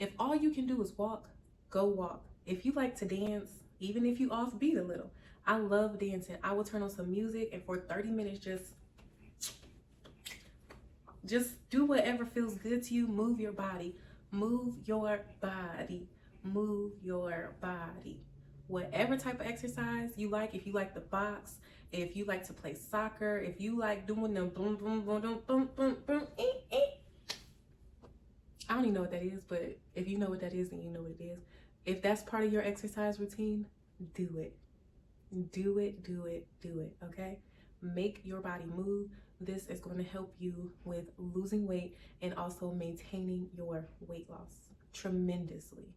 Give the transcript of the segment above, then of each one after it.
If all you can do is walk, go walk. If you like to dance, even if you offbeat a little, I love dancing. I will turn on some music and for 30 minutes just do whatever feels good to you. Move your body. Move your body. Move your body. Whatever type of exercise you like, if you like the box, if you like to play soccer, if you like doing them boom, boom, boom, boom, boom, boom, boom, I don't even know what that is, but if you know what that is, then you know what it is. If that's part of your exercise routine, do it. Do it, do it, do it, okay? Make your body move. This is going to help you with losing weight and also maintaining your weight loss tremendously.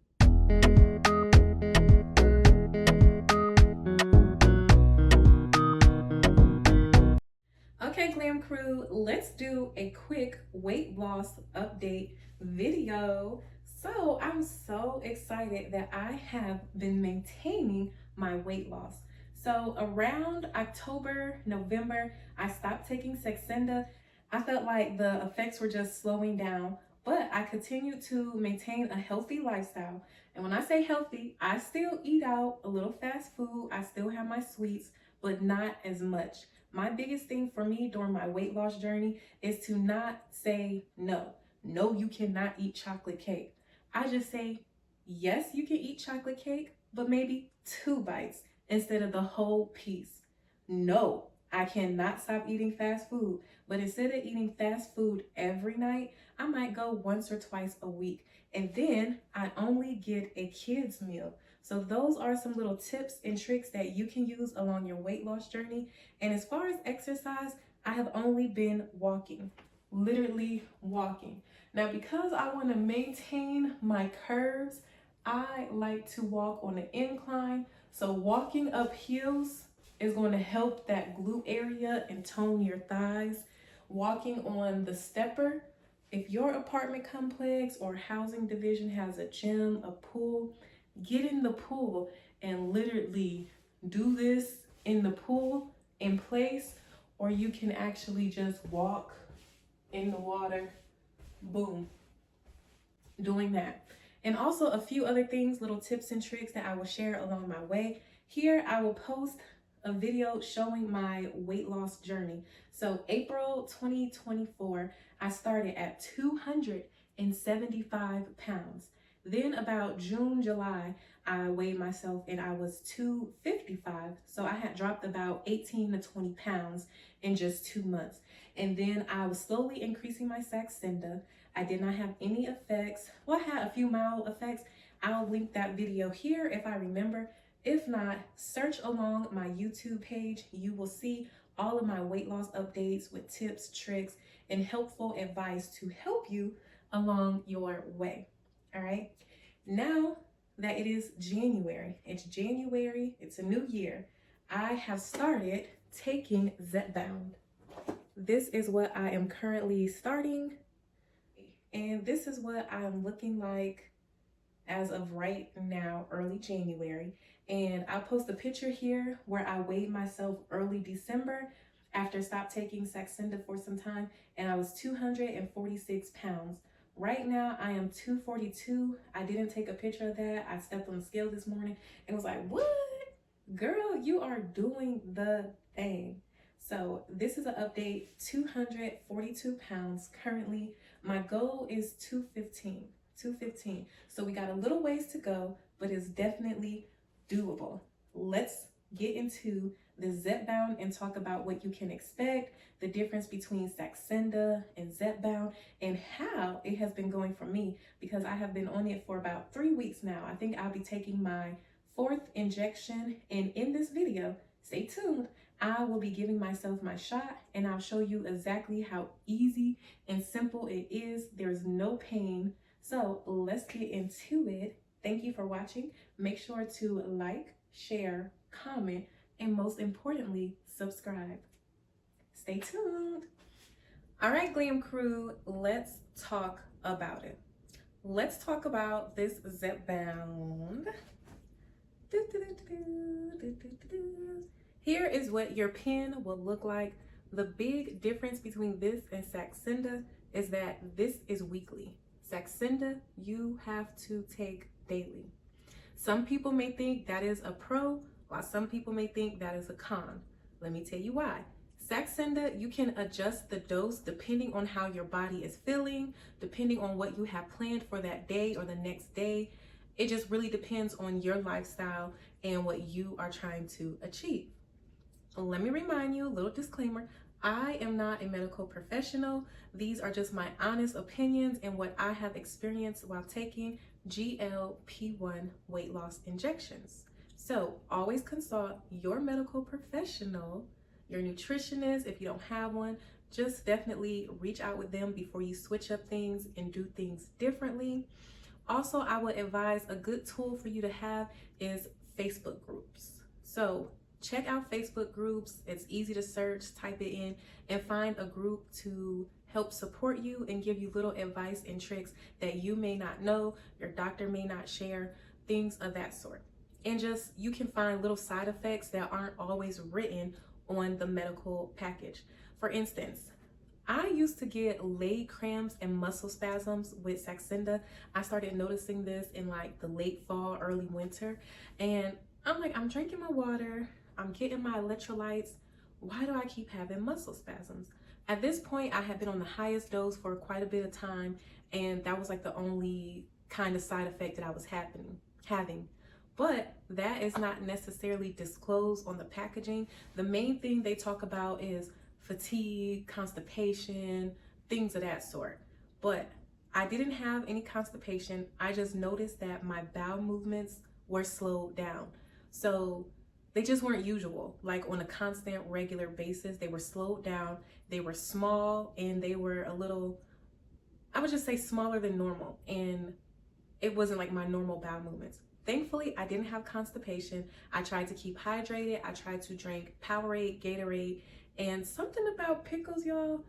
Okay, Glam Crew, let's do a quick weight loss update video. So I'm so excited that I have been maintaining my weight loss. So around October, November, I stopped taking Saxenda. I felt like the effects were just slowing down, but I continued to maintain a healthy lifestyle. And when I say healthy, I still eat out a little fast food. I still have my sweets, but not as much. My biggest thing for me during my weight loss journey is to not say no. No, you cannot eat chocolate cake. I just say, yes, you can eat chocolate cake, but maybe 2 bites instead of the whole piece. No, I cannot stop eating fast food, but instead of eating fast food every night, I might go once or twice a week. And then I only get a kid's meal. So those are some little tips and tricks that you can use along your weight loss journey. And as far as exercise, I have only been walking, literally walking. Now, because I want to maintain my curves, I like to walk on an incline. So walking up hills is going to help that glute area and tone your thighs. Walking on the stepper, if your apartment complex or housing division has a gym, a pool, get in the pool and literally do this in the pool in place, or you can actually just walk in the water, boom, doing that. And also a few other things, little tips and tricks that I will share along my way. Here I will post a video showing my weight loss journey. So April 2024, I started at 275 pounds. Then about June, July, I weighed myself and I was 255. So I had dropped about 18 to 20 pounds in just 2 months. And then I was slowly increasing my Saxenda. I did not have any effects. Well, I had a few mild effects. I'll link that video here if I remember. If not, search along my YouTube page. You will see all of my weight loss updates with tips, tricks, and helpful advice to help you along your way. All right. Now that it is January, it's a new year, I have started taking Zepbound. This is what I am currently starting, and this is what I'm looking like as of right now, early January. And I'll post a picture here where I weighed myself early December after stop taking Saxenda for some time, and I was 246 pounds. Right now, I am 242. I didn't take a picture of that. I stepped on the scale this morning and was like, what? Girl, you are doing the thing. So this is an update, 242 pounds currently. My goal is 215. So we got a little ways to go, but it's definitely doable. Let's get into the Zepbound and talk about what you can expect, the difference between Saxenda and Zepbound, and how it has been going for me, because I have been on it for about 3 weeks now. I think I'll be taking my 4th injection, and in this video, stay tuned, I will be giving myself my shot, and I'll show you exactly how easy and simple it is. There's no pain. So let's get into it. Thank you for watching. Make sure to like, share, comment, and most importantly, subscribe. Stay tuned. All right, Glam Crew, let's talk about it. Let's talk about this Zepbound. Here is what your pen will look like. The big difference between this and Saxenda is that this is weekly. Saxenda, you have to take daily. Some people may think that is a pro, while some people may think that is a con. Let me tell you why. Saxenda, you can adjust the dose depending on how your body is feeling, depending on what you have planned for that day or the next day. It just really depends on your lifestyle and what you are trying to achieve. Let me remind you, a little disclaimer, I am not a medical professional. These are just my honest opinions and what I have experienced while taking GLP-1 weight loss injections. So always consult your medical professional, your nutritionist. If you don't have one, just definitely reach out with them before you switch up things and do things differently. Also, I would advise a good tool for you to have is Facebook groups. So check out Facebook groups. It's easy to search, type it in, and find a group to help support you and give you little advice and tricks that you may not know, your doctor may not share, things of that sort. And just, you can find little side effects that aren't always written on the medical package. For instance, I used to get leg cramps and muscle spasms with Saxenda. I started noticing this in like the late fall, early winter. And I'm like, I'm drinking my water, I'm getting my electrolytes. Why do I keep having muscle spasms? At this point, I had been on the highest dose for quite a bit of time, and that was like the only kind of side effect that I was having. But that is not necessarily disclosed on the packaging. The main thing they talk about is fatigue, constipation, things of that sort. But I didn't have any constipation. I just noticed that my bowel movements were slowed down. So they just weren't usual, like on a constant, regular basis. They were slowed down, they were small, and they were a little, I would just say smaller than normal. And it wasn't like my normal bowel movements. Thankfully, I didn't have constipation. I tried to keep hydrated. I tried to drink Powerade, Gatorade, and something about pickles, y'all.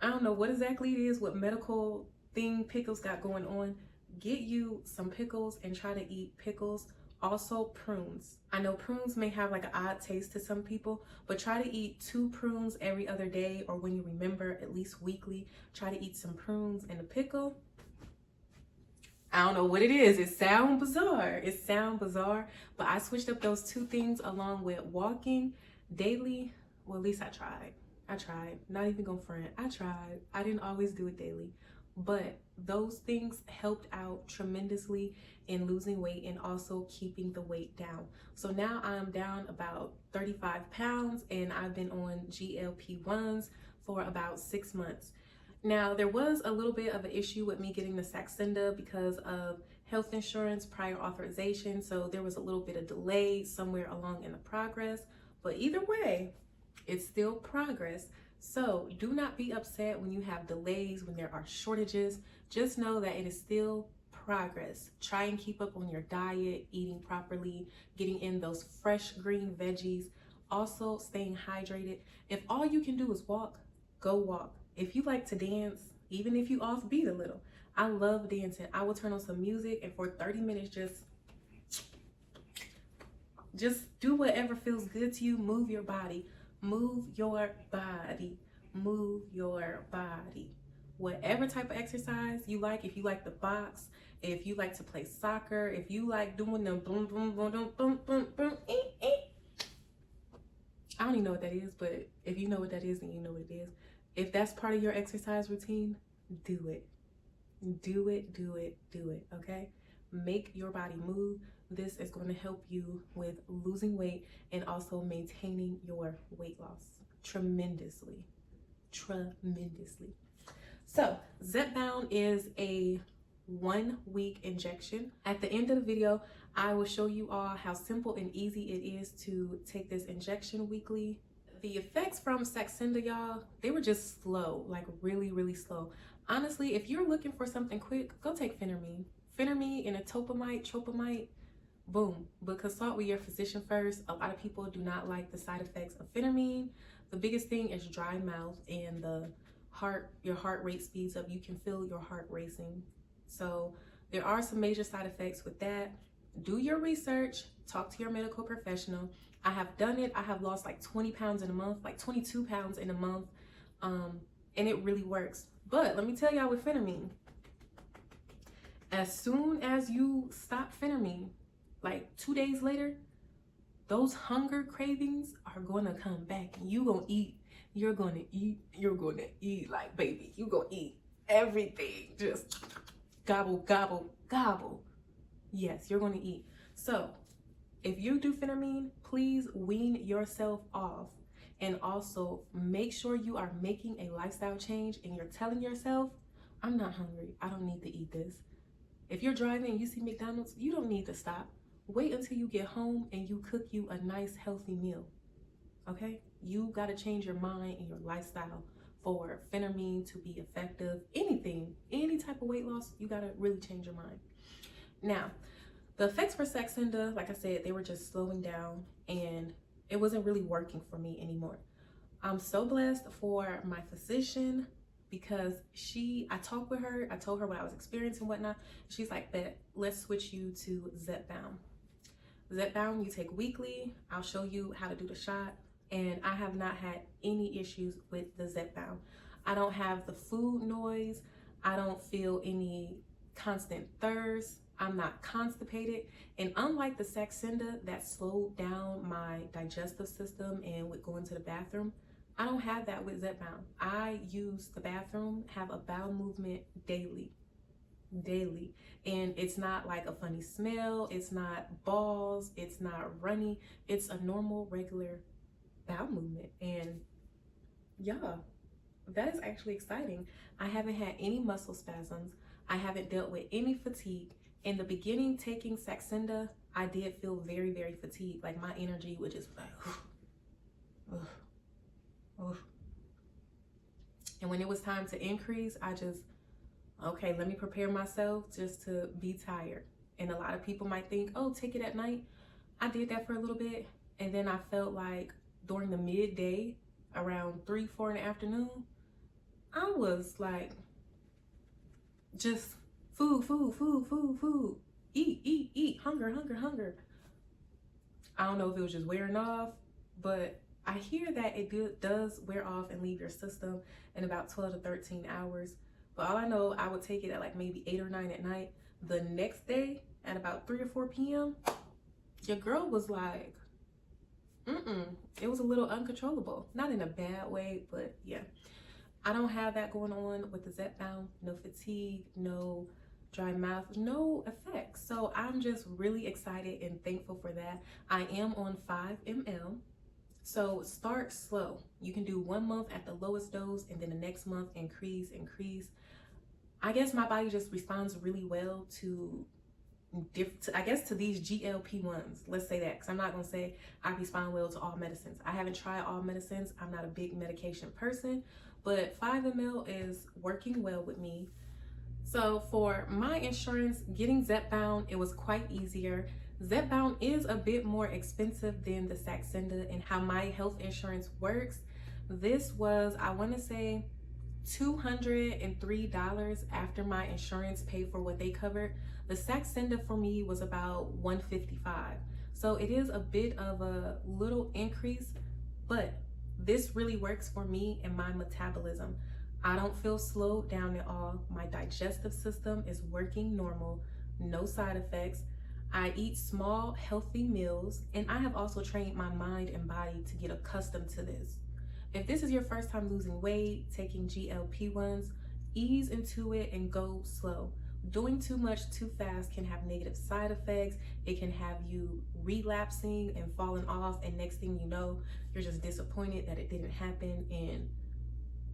I don't know what exactly it is, what medical thing pickles got going on. Get you some pickles and try to eat pickles. Also prunes. I know prunes may have like an odd taste to some people, but try to eat 2 prunes every other day, or when you remember, at least weekly. Try to eat some prunes and a pickle. I don't know what it is. It sounds bizarre, but I switched up those 2 things along with walking daily. Well, at least I tried. Not even gonna front. I tried. I didn't always do it daily, but those things helped out tremendously in losing weight and also keeping the weight down. So now I'm down about 35 pounds, and I've been on GLP-1s for about 6 months. Now, there was a little bit of an issue with me getting the Saxenda because of health insurance prior authorization. So there was a little bit of delay somewhere along in the progress, but either way, it's still progress. So do not be upset when you have delays, when there are shortages. Just know that it is still progress. Try and keep up on your diet, eating properly, getting in those fresh green veggies, also staying hydrated. If all you can do is walk, go walk. If you like to dance, even if you offbeat a little, I love dancing. I will turn on some music and for 30 minutes just do whatever feels good to you. Move your body. Move your body. Move your body. Whatever type of exercise you like, if you like to box, if you like to play soccer, if you like doing them boom, boom, boom, boom, boom, boom, boom, I don't even know what that is, but if you know what that is, then you know what it is. If that's part of your exercise routine, do it. Do it, do it, do it, okay? Make your body move. This is going to help you with losing weight and also maintaining your weight loss tremendously. So, Zepbound is a 1-week injection. At the end of the video, I will show you all how simple and easy it is to take this injection weekly. The effects from Saxenda, y'all, they were just slow, like really, really slow. Honestly, if you're looking for something quick, go take Phenermine. Phenermine and a tropamide, boom. But consult with your physician first. A lot of people do not like the side effects of Phenermine. The biggest thing is dry mouth and your heart rate speeds up. You can feel your heart racing. So there are some major side effects with that. Do your research, talk to your medical professional. I have done it. I have lost like 20 pounds in a month, like 22 pounds in a month. And it really works. But let me tell y'all with Phenermine, As soon as you stop phentermine, like 2 days later, those hunger cravings are gonna come back, and you gonna eat. You're gonna eat. You're gonna eat like baby. You gonna eat everything. Just gobble, gobble, gobble. Yes, you're gonna eat. So if you do phentermine, please wean yourself off. And also make sure you are making a lifestyle change and you're telling yourself, I'm not hungry. I don't need to eat this. If you're driving and you see McDonald's, you don't need to stop. Wait until you get home and you cook you a nice healthy meal. Okay? You got to change your mind and your lifestyle for phentermine to be effective. Anything, any type of weight loss, you got to really change your mind. Now, the effects for Saxenda, like I said, they were just slowing down and it wasn't really working for me anymore. I'm so blessed for my physician because I talked with her, I told her what I was experiencing and whatnot. She's like, bet, let's switch you to Zepbound. Zepbound you take weekly. I'll show you how to do the shot. And I have not had any issues with the Zepbound. I don't have the food noise. I don't feel any constant thirst. I'm not constipated. And unlike the Saxenda that slowed down my digestive system and would go into the bathroom, I don't have that with Zepbound. I use the bathroom, have a bowel movement daily. And it's not like a funny smell. It's not balls. It's not runny. It's a normal, regular bowel movement. And yeah, that is actually exciting. I haven't had any muscle spasms. I haven't dealt with any fatigue. In the beginning, taking Saxenda, I did feel very, very fatigued. Like my energy would just like, and when it was time to increase, I just, okay, let me prepare myself just to be tired. And a lot of people might think, oh, take it at night. I did that for a little bit. And then I felt like during the midday, around 3, 4 in the afternoon, I was like, just food, eat, hunger. I don't know if it was just wearing off, but I hear that it does wear off and leave your system in about 12 to 13 hours. But all I know, I would take it at like maybe 8 or 9 at night. The next day at about 3 or 4 p.m., your girl was like, it was a little uncontrollable. Not in a bad way, but yeah. I don't have that going on with the Zepbound. No fatigue, no dry mouth, no effects. So I'm just really excited and thankful for that. I am on 5 ml. So start slow. You can do 1 month at the lowest dose and then the next month increase. I guess my body just responds really well to these GLP-1s. Let's say that, because I'm not going to say I respond well to all medicines. I haven't tried all medicines. I'm not a big medication person, but 5 ml is working well with me. So for my insurance, getting Zepbound, it was quite easier. Zepbound is a bit more expensive than the Saxenda and how my health insurance works. This was, I want to say, $203 after my insurance paid for what they covered. The Saxenda for me was about $155. So it is a bit of a little increase, but this really works for me and my metabolism. I don't feel slowed down at all. My digestive system is working normal, no side effects. I eat small, healthy meals, and I have also trained my mind and body to get accustomed to this. If this is your first time losing weight, taking GLP-1s, ease into it and go slow. Doing too much too fast can have negative side effects. It can have you relapsing and falling off, and next thing you know, you're just disappointed that it didn't happen and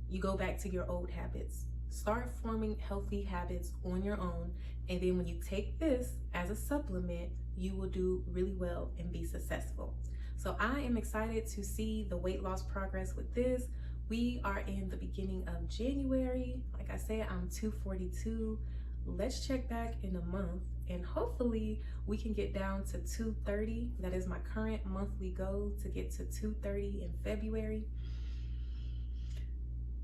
you go back to your old habits. Start forming healthy habits on your own, and then when you take this as a supplement, you will do really well and be successful. So I am excited to see the weight loss progress with this. We are in the beginning of January. Like I said, I'm 242. Let's check back in a month and hopefully we can get down to 230. That is my current monthly goal, to get to 230 in February.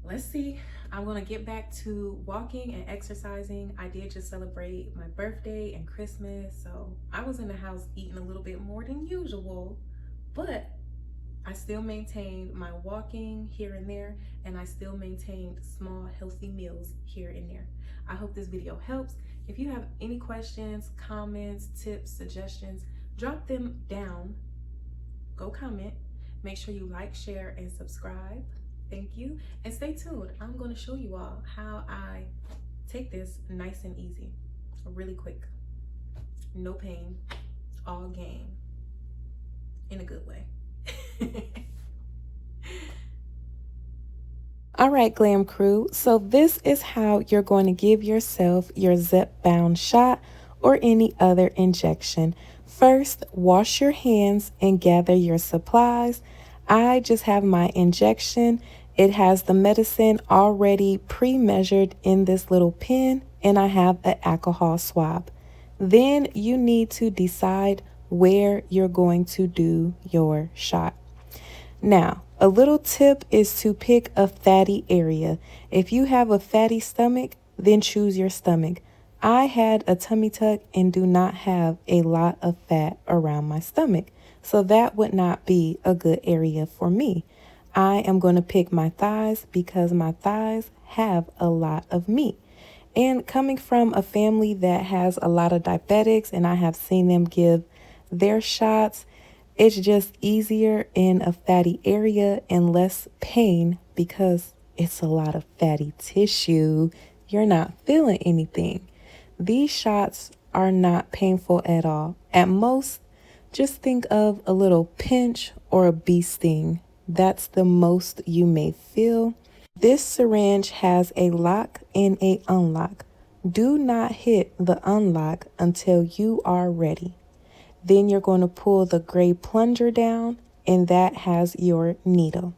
Let's see. I'm gonna get back to walking and exercising. I did just celebrate my birthday and Christmas, so I was in the house eating a little bit more than usual, but I still maintained my walking here and there, and I still maintained small healthy meals here and there. I hope this video helps. If you have any questions, comments, tips, suggestions, drop them down. Go comment. Make sure you like, share, and subscribe. Thank you. And stay tuned. I'm going to show you all how I take this nice and easy, really quick. No pain, all gain, in a good way. All right, Glam Crew. So this is how you're going to give yourself your Zepbound shot or any other injection. First, wash your hands and gather your supplies. I just have my injection. It has the medicine already pre-measured in this little pen, and I have an alcohol swab. Then you need to decide where you're going to do your shot. Now, a little tip is to pick a fatty area. If you have a fatty stomach, then choose your stomach. I had a tummy tuck and do not have a lot of fat around my stomach, so that would not be a good area for me. I am going to pick my thighs because my thighs have a lot of meat. And coming from a family that has a lot of diabetics, and I have seen them give their shots, it's just easier in a fatty area and less pain because it's a lot of fatty tissue. You're not feeling anything. These shots are not painful at all. At most, just think of a little pinch or a bee sting. That's the most you may feel. This syringe has a lock and a unlock. Do not hit the unlock until you are ready. Then you're going to pull the gray plunger down, and that has your needle.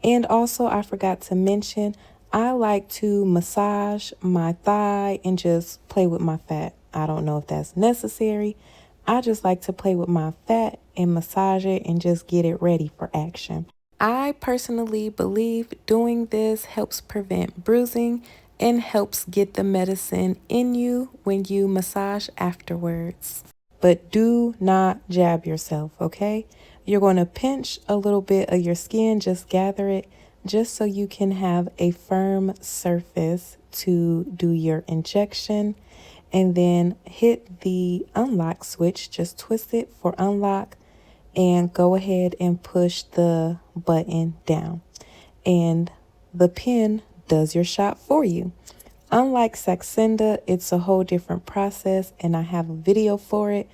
And also, I forgot to mention, I like to massage my thigh and just play with my fat. I don't know if that's necessary. I just like to play with my fat and massage it and just get it ready for action. I personally believe doing this helps prevent bruising and helps get the medicine in you when you massage afterwards. But do not jab yourself, okay? You're going to pinch a little bit of your skin, just gather it, just so you can have a firm surface to do your injection. And then hit the unlock switch, just twist it for unlock, and go ahead and push the button down. And the pen does your shot for you. Unlike Saxenda, it's a whole different process, and I have a video for it.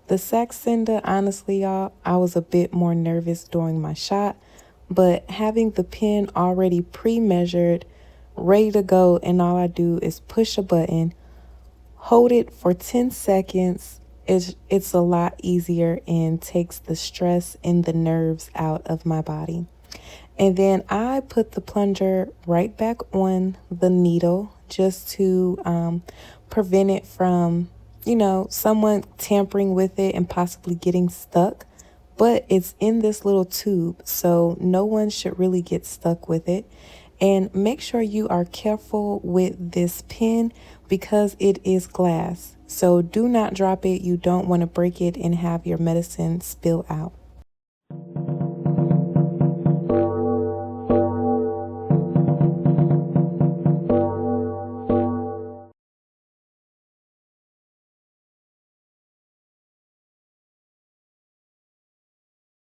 The Saxenda, honestly, y'all, I was a bit more nervous during my shot, but having the pen already pre-measured, ready to go, and all I do is push a button, hold it for 10 seconds. It's a lot easier and takes the stress and the nerves out of my body. And then I put the plunger right back on the needle just to prevent it from, someone tampering with it and possibly getting stuck. But it's in this little tube, so no one should really get stuck with it. And make sure you are careful with this pen because it is glass. So do not drop it. You don't want to break it and have your medicine spill out.